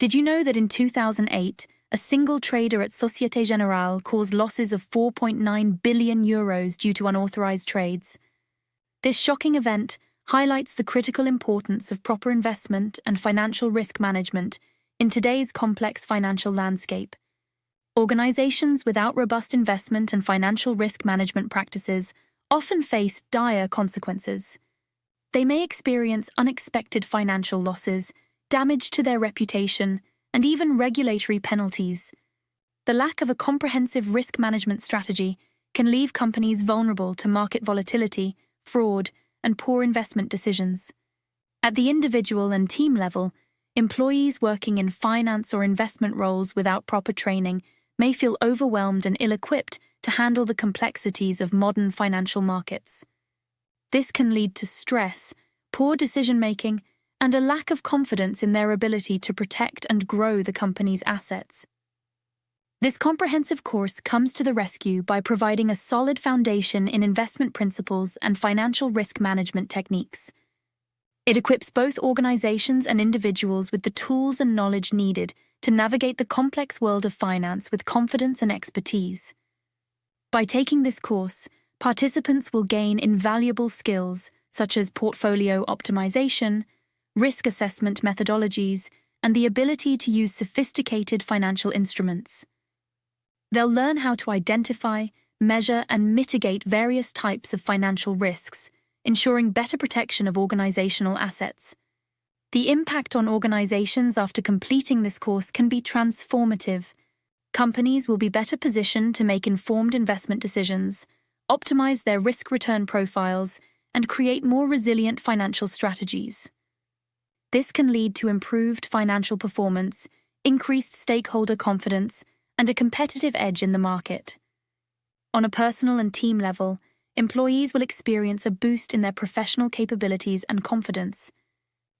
Did you know that in 2008, a single trader at Société Générale caused losses of 4.9 billion euros due to unauthorized trades? This shocking event highlights the critical importance of proper investment and financial risk management in today's complex financial landscape. Organizations without robust investment and financial risk management practices often face dire consequences. They may experience unexpected financial losses, damage to their reputation, and even regulatory penalties. The lack of a comprehensive risk management strategy can leave companies vulnerable to market volatility, fraud, and poor investment decisions. At the individual and team level, employees working in finance or investment roles without proper training may feel overwhelmed and ill-equipped to handle the complexities of modern financial markets. This can lead to stress, poor decision-making, and a lack of confidence in their ability to protect and grow the company's assets. This comprehensive course comes to the rescue by providing a solid foundation in investment principles and financial risk management techniques. It equips both organizations and individuals with the tools and knowledge needed to navigate the complex world of finance with confidence and expertise. By taking this course, participants will gain invaluable skills such as portfolio optimization, risk assessment methodologies, and the ability to use sophisticated financial instruments. They'll learn how to identify, measure, and mitigate various types of financial risks, ensuring better protection of organizational assets. The impact on organizations after completing this course can be transformative. Companies will be better positioned to make informed investment decisions, optimize their risk-return profiles, and create more resilient financial strategies. This can lead to improved financial performance, increased stakeholder confidence, and a competitive edge in the market. On a personal and team level, employees will experience a boost in their professional capabilities and confidence.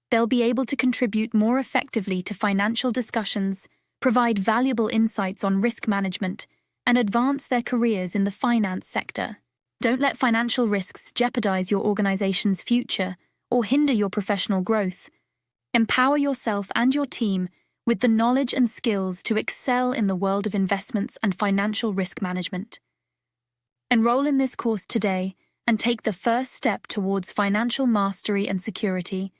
They'll be able to contribute more effectively to financial discussions, provide valuable insights on risk management, and advance their careers in the finance sector. Don't let financial risks jeopardize your organization's future or hinder your professional growth. Empower yourself and your team with the knowledge and skills to excel in the world of investments and financial risk management. Enroll in this course today and take the first step towards financial mastery and security.